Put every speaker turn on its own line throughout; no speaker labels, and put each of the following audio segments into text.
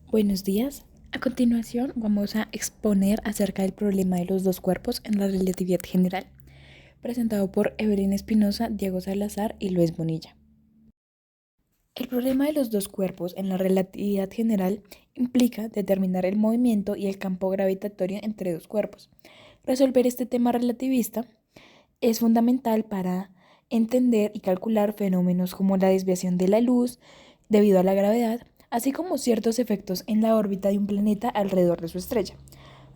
Buenos días. A continuación vamos a exponer acerca del problema de los dos cuerpos en la relatividad general, presentado por Evelyn Espinosa, Diego Salazar y Luis Bonilla. El problema de los dos cuerpos en la relatividad general implica determinar el movimiento y el campo gravitatorio entre dos cuerpos. Resolver este tema relativista es fundamental para entender y calcular fenómenos como la desviación de la luz debido a la gravedad, así como ciertos efectos en la órbita de un planeta alrededor de su estrella.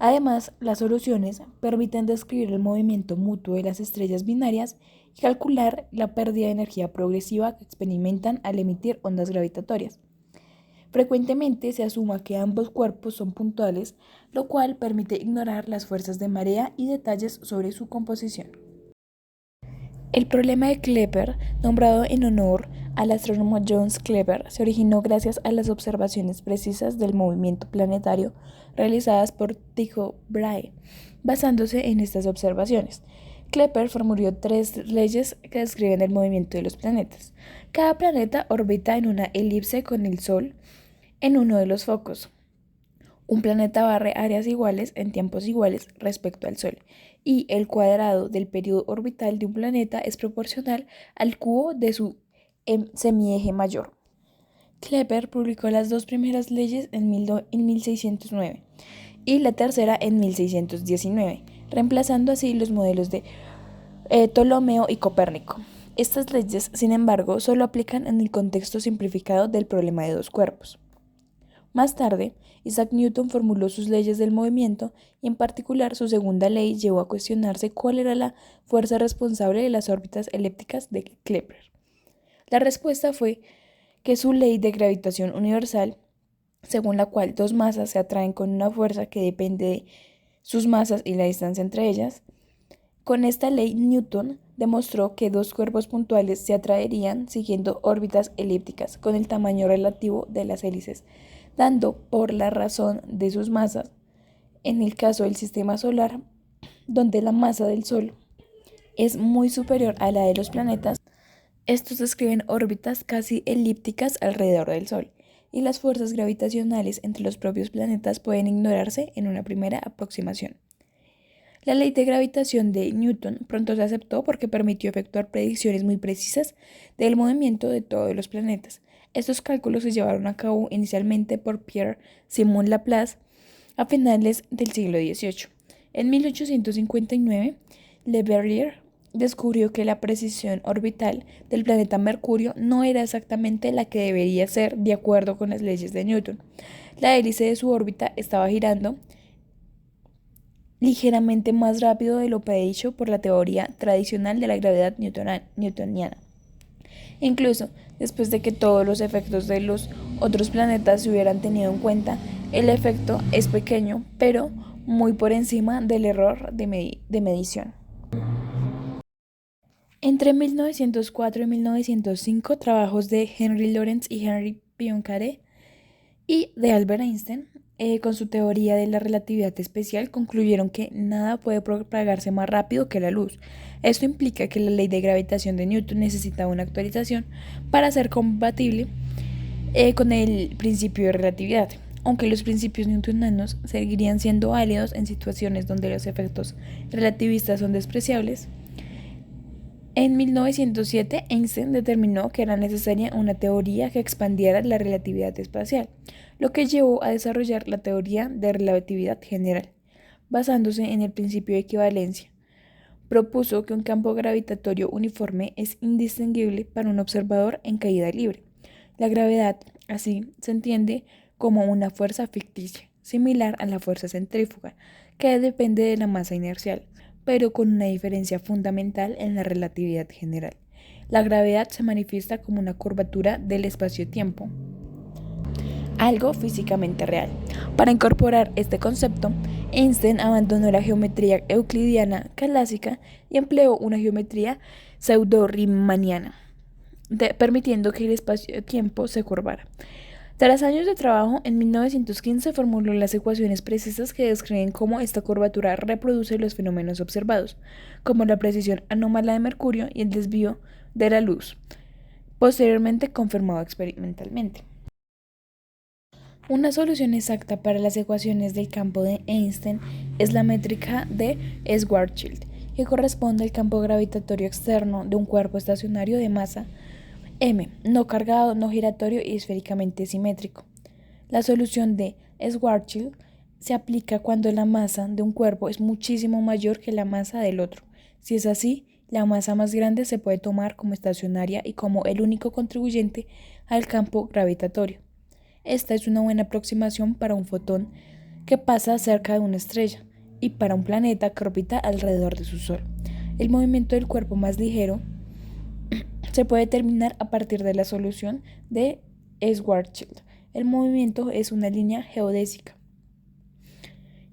Además, las soluciones permiten describir el movimiento mutuo de las estrellas binarias y calcular la pérdida de energía progresiva que experimentan al emitir ondas gravitatorias. Frecuentemente se asuma que ambos cuerpos son puntuales, lo cual permite ignorar las fuerzas de marea y detalles sobre su composición. El problema de Kepler, nombrado en honor al astrónomo Johannes Kepler, se originó gracias a las observaciones precisas del movimiento planetario realizadas por Tycho Brahe. Basándose en estas observaciones, Kepler formuló tres leyes que describen el movimiento de los planetas. Cada planeta orbita en una elipse con el Sol en uno de los focos. Un planeta barre áreas iguales en tiempos iguales respecto al Sol, y el cuadrado del período orbital de un planeta es proporcional al cubo de su semieje mayor. Kepler publicó las dos primeras leyes en 1609 y la tercera en 1619, reemplazando así los modelos de Ptolomeo y Copérnico. Estas leyes, sin embargo, solo aplican en el contexto simplificado del problema de dos cuerpos. Más tarde, Isaac Newton formuló sus leyes del movimiento y en particular su segunda ley llevó a cuestionarse cuál era la fuerza responsable de las órbitas elípticas de Kepler. La respuesta fue que su ley de gravitación universal, según la cual dos masas se atraen con una fuerza que depende de sus masas y la distancia entre ellas. Con esta ley, Newton demostró que dos cuerpos puntuales se atraerían siguiendo órbitas elípticas con el tamaño relativo de las hélices, dando por la razón de sus masas. En el caso del sistema solar, donde la masa del Sol es muy superior a la de los planetas, estos describen órbitas casi elípticas alrededor del Sol, y las fuerzas gravitacionales entre los propios planetas pueden ignorarse en una primera aproximación. La ley de gravitación de Newton pronto se aceptó porque permitió efectuar predicciones muy precisas del movimiento de todos los planetas. Estos cálculos se llevaron a cabo inicialmente por Pierre-Simon Laplace a finales del siglo XVIII. En 1859, Le Verrier descubrió que la precisión orbital del planeta Mercurio no era exactamente la que debería ser de acuerdo con las leyes de Newton. La hélice de su órbita estaba girando ligeramente más rápido de lo predicho por la teoría tradicional de la gravedad newtoniana. Incluso después de que todos los efectos de los otros planetas se hubieran tenido en cuenta, el efecto es pequeño, pero muy por encima del error de medición. Entre 1904 y 1905, trabajos de Henry Lorentz y Henri Poincaré y de Albert Einstein, con su teoría de la relatividad especial, concluyeron que nada puede propagarse más rápido que la luz. Esto implica que la ley de gravitación de Newton necesita una actualización para ser compatible con el principio de relatividad. Aunque los principios newtonianos seguirían siendo válidos en situaciones donde los efectos relativistas son despreciables, en 1907 Einstein determinó que era necesaria una teoría que expandiera la relatividad espacial, lo que llevó a desarrollar la teoría de relatividad general, basándose en el principio de equivalencia. Propuso que un campo gravitatorio uniforme es indistinguible para un observador en caída libre. La gravedad, así, se entiende como una fuerza ficticia, similar a la fuerza centrífuga, que depende de la masa inercial, pero con una diferencia fundamental en la relatividad general. La gravedad se manifiesta como una curvatura del espacio-tiempo, algo físicamente real. Para incorporar este concepto, Einstein abandonó la geometría euclidiana clásica y empleó una geometría pseudo-riemanniana, permitiendo que el espacio-tiempo se curvara. Tras años de trabajo, en 1915 formuló las ecuaciones precisas que describen cómo esta curvatura reproduce los fenómenos observados, como la precesión anómala de Mercurio y el desvío de la luz, posteriormente confirmado experimentalmente. Una solución exacta para las ecuaciones del campo de Einstein es la métrica de Schwarzschild, que corresponde al campo gravitatorio externo de un cuerpo estacionario de masa m, no cargado, no giratorio y esféricamente simétrico. La solución de Schwarzschild se aplica cuando la masa de un cuerpo es muchísimo mayor que la masa del otro. Si es así, la masa más grande se puede tomar como estacionaria y como el único contribuyente al campo gravitatorio. Esta es una buena aproximación para un fotón que pasa cerca de una estrella y para un planeta que orbita alrededor de su Sol. El movimiento del cuerpo más ligero se puede determinar a partir de la solución de Schwarzschild. El movimiento es una línea geodésica,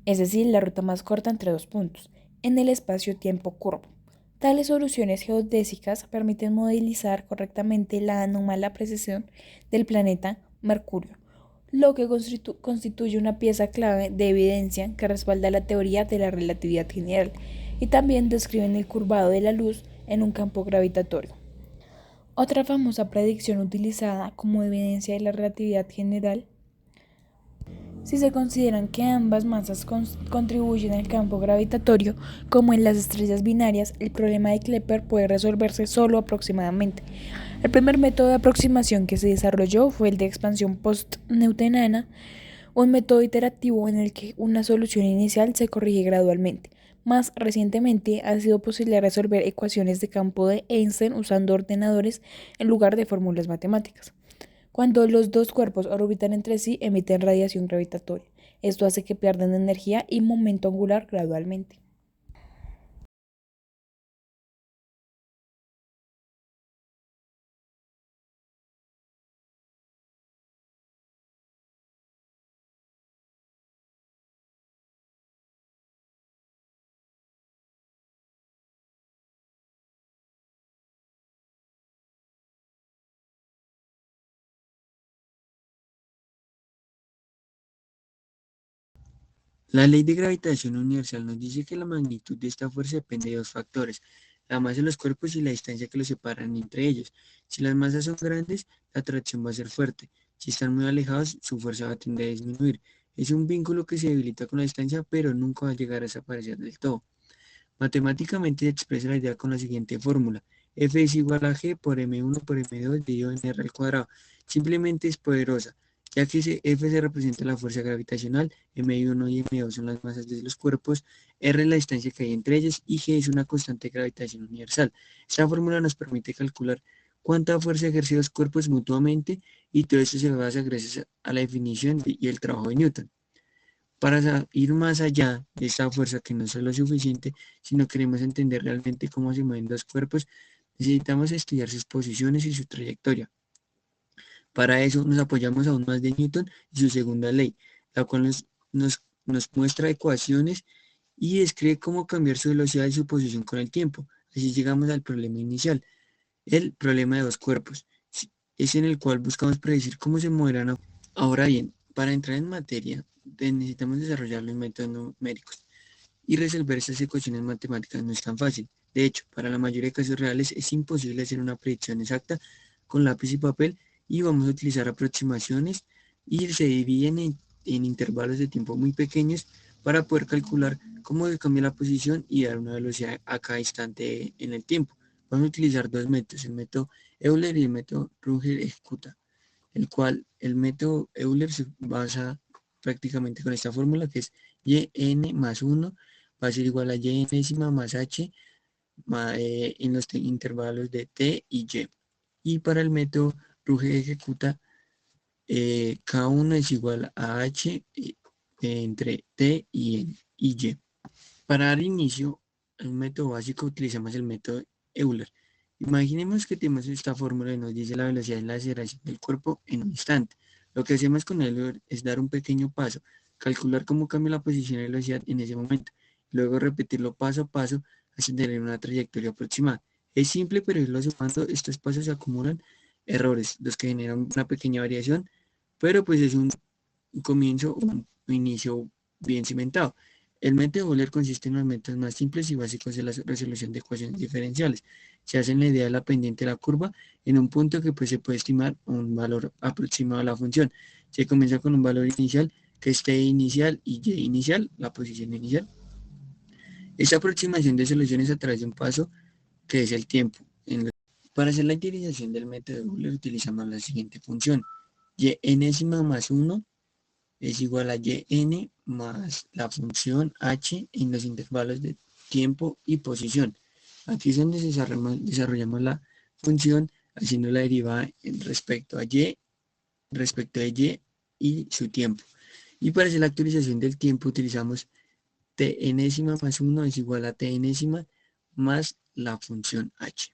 es decir, la ruta más corta entre dos puntos, en el espacio-tiempo curvo. Tales soluciones geodésicas permiten modelizar correctamente la anómala precesión del planeta Mercurio, lo que constituye una pieza clave de evidencia que respalda la teoría de la relatividad general y también describen el curvado de la luz en un campo gravitatorio. Otra famosa predicción utilizada como evidencia de la relatividad general, si se consideran que ambas masas contribuyen al campo gravitatorio, como en las estrellas binarias, el problema de Kepler puede resolverse solo aproximadamente. El primer método de aproximación que se desarrolló fue el de expansión post-newtoniana, un método iterativo en el que una solución inicial se corrige gradualmente. Más recientemente ha sido posible resolver ecuaciones de campo de Einstein usando ordenadores en lugar de fórmulas matemáticas. Cuando los dos cuerpos orbitan entre sí, emiten radiación gravitatoria. Esto hace que pierdan energía y momento angular gradualmente.
La ley de gravitación universal nos dice que la magnitud de esta fuerza depende de dos factores, la masa de los cuerpos y la distancia que los separan entre ellos. Si las masas son grandes, la atracción va a ser fuerte. Si están muy alejados, su fuerza va a tender a disminuir. Es un vínculo que se debilita con la distancia, pero nunca va a llegar a desaparecer del todo. Matemáticamente se expresa la idea con la siguiente fórmula. F es igual a G por M1 por M2 dividido en R al cuadrado. Simplemente es poderosa, ya que F se representa la fuerza gravitacional, M1 y M2 son las masas de los cuerpos, R es la distancia que hay entre ellos y G es una constante de gravitación universal. Esta fórmula nos permite calcular cuánta fuerza ejercen los cuerpos mutuamente y todo esto se basa gracias a la definición y el trabajo de Newton. Para ir más allá de esta fuerza que no es solo suficiente, sino queremos entender realmente cómo se mueven los cuerpos, necesitamos estudiar sus posiciones y su trayectoria. Para eso nos apoyamos aún más de Newton y su segunda ley, la cual nos muestra ecuaciones y describe cómo cambiar su velocidad y su posición con el tiempo. Así llegamos al problema inicial, el problema de dos cuerpos. Es en el cual buscamos predecir cómo se moverán. Ahora bien, para entrar en materia, necesitamos desarrollar los métodos numéricos y resolver estas ecuaciones matemáticas no es tan fácil. De hecho, para la mayoría de casos reales es imposible hacer una predicción exacta con lápiz y papel y vamos a utilizar aproximaciones y se dividen en intervalos de tiempo muy pequeños para poder calcular cómo cambia la posición y dar una velocidad a cada instante en el tiempo. Vamos a utilizar dos métodos, el método Euler y el método Runge-Ejecuta, el cual el método Euler se basa prácticamente con esta fórmula que es yn más 1 va a ser igual a y enésima más h en los intervalos de t y y. Y para el método Ruge ejecuta, K1 es igual a h entre t y y. Para dar inicio al método básico utilizamos el método Euler. Imaginemos que tenemos esta fórmula y nos dice la velocidad de la aceleración del cuerpo en un instante. Lo que hacemos con Euler es dar un pequeño paso, calcular cómo cambia la posición y la velocidad en ese momento, luego repetirlo paso a paso hasta tener una trayectoria aproximada. Es simple, pero irlo sumando, estos pasos se acumulan errores, los que generan una pequeña variación, pero pues es un comienzo, un inicio bien cimentado. El método Euler consiste en los métodos más simples y básicos de la resolución de ecuaciones diferenciales. Se hace en la idea de la pendiente de la curva en un punto que pues, se puede estimar un valor aproximado a la función. Se comienza con un valor inicial que es t inicial y y inicial, la posición inicial. Esta aproximación de soluciones a través de un paso que es el tiempo. Para hacer la iteración del método Euler utilizamos la siguiente función. Y enésima más 1 es igual a yn más la función h en los intervalos de tiempo y posición. Aquí es donde desarrollamos la función haciendo la derivada respecto a y y su tiempo. Y para hacer la actualización del tiempo utilizamos t enésima más 1 es igual a t enésima más la función h.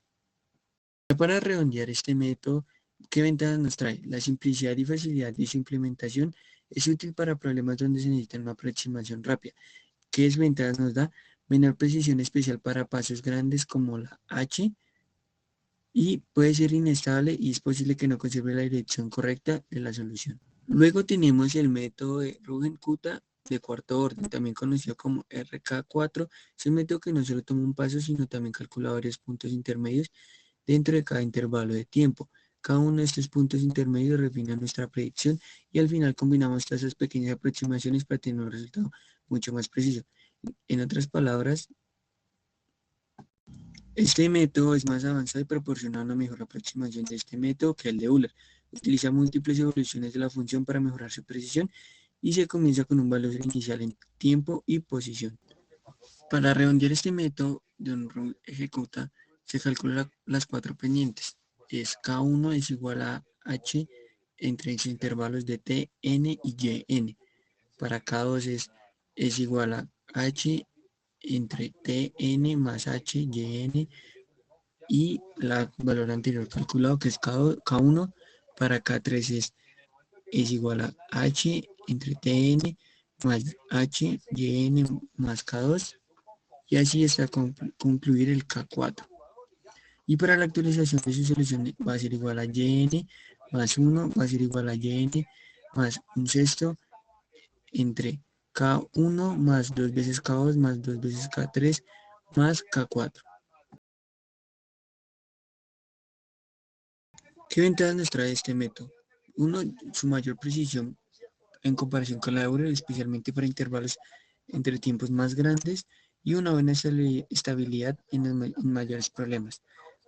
Para redondear este método, ¿qué ventajas nos trae? La simplicidad y facilidad de su implementación es útil para problemas donde se necesita una aproximación rápida. ¿Qué desventajas nos da? Menor precisión especial para pasos grandes como la h y puede ser inestable y es posible que no conserve la dirección correcta de la solución. Luego tenemos el método de Runge-Kutta de cuarto orden, también conocido como RK4. Es un método que no solo toma un paso, sino también calcula varios puntos intermedios dentro de cada intervalo de tiempo. Cada uno de estos puntos intermedios refina nuestra predicción y al final combinamos todas esas pequeñas aproximaciones para tener un resultado mucho más preciso. En otras palabras, este método es más avanzado y proporciona una mejor aproximación de este método que el de Euler. Utiliza múltiples evoluciones de la función para mejorar su precisión y se comienza con un valor inicial en tiempo y posición. Para redondear este método de un ejecuta, se calculan las cuatro pendientes. K1 es igual a h entre los intervalos de t, n y yn. Para K2 es igual a h entre t, n más h, yn y el valor anterior calculado que es K1. Para K3 es igual a h entre tn más h, yn más K2 y así hasta concluir el K4. Y para la actualización de su solución va a ser igual a yn más 1, va a ser igual a yn más un sexto entre K1 más 2 veces K2 más 2 veces K3 más K4. ¿Qué ventajas nos trae este método? Uno, su mayor precisión en comparación con la de Euler, especialmente para intervalos entre tiempos más grandes y una buena estabilidad en mayores problemas.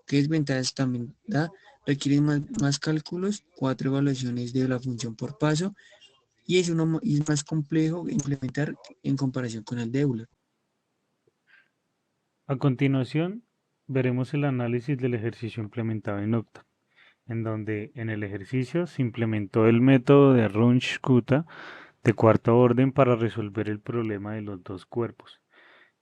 ¿Qué desventajas también da? Requiere más cálculos, 4 evaluaciones de la función por paso y es más complejo de implementar en comparación con el de Euler.
A continuación, veremos el análisis del ejercicio implementado en Octa, en donde en el ejercicio se implementó el método de Runge-Kutta de cuarto orden para resolver el problema de los dos cuerpos.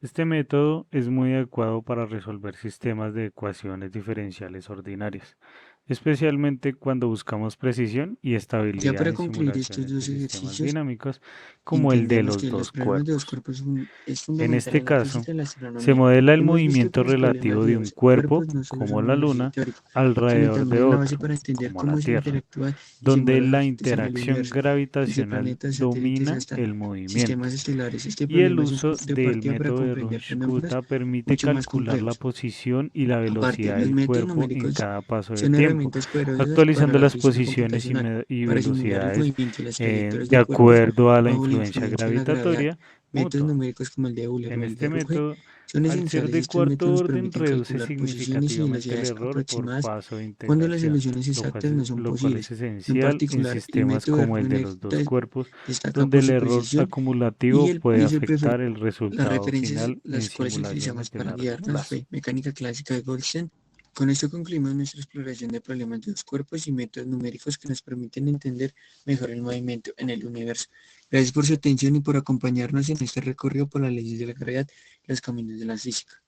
Este método es muy adecuado para resolver sistemas de ecuaciones diferenciales ordinarias, especialmente cuando buscamos precisión y
Ya
estabilidad
para
en
concluir estos
simulaciones de
dos
sistemas
ejercicios,
dinámicos como el de
entendemos
los
que los
dos
problemas de dos
cuerpos.
cuerpos es
En
fundamental
este
en la
caso,
física y la
se
astronomía.
modela el
Hemos visto que
movimiento
los problemas
relativo
de
de un
dos
cuerpo,
cuerpos no solo
como
son
la
un análisis
Luna,
teórico, sino
alrededor de
también es la base
otro,
para entender
como la
cómo se
Tierra,
interactúa y se
donde
mueve la
la
gravitación del
interacción
universo, desde
gravitacional
planetas, satélites
domina
hasta
el movimiento.
sistemas estelares. Este
Y el
problema es un
uso
punto de
del
partida para
método de
comprender fenómenos
Runge-Kutta permite
mucho más
calcular la
complejos.
posición y la
Aparte,
velocidad
los
del
métodos
cuerpo en
numéricos
cada paso de
son
tiempo,
herramientas poderosas para
actualizando
la
las
física
posiciones
computacional,
y
para simular el
velocidades
movimiento y las trayectorias
de
de cuerpos
acuerdo a la
bajo la
influencia
influencia de la gravedad.
gravitatoria
Métodos
mutua.
numéricos como el de Euler
En
o el de
este
Runge
método,
son
al ser
esenciales.
de
Estos
cuarto
métodos nos
orden,
permiten
reduce
calcular posiciones y
significativamente el
velocidades
error por
aproximadas
paso de
cuando las
integración,
soluciones exactas no son
lo cual es
posibles. En
esencial en
particular, el
sistemas
método de
como el de
Runge
los dos cuerpos,
destaca
donde
por
el
su
error
precisión
acumulativo puede
y su
afectar el
las
resultado
referencias
final en
las cuales utilizamos
simulaciones de
para
largo
guiarnos
plazo.
fue mecánica clásica de Goldstein. Con esto concluimos nuestra exploración de problemas de dos cuerpos y métodos numéricos que nos permiten entender mejor el movimiento en el universo. Gracias por su atención y por acompañarnos en este recorrido por las leyes de la gravedad y los caminos de la física.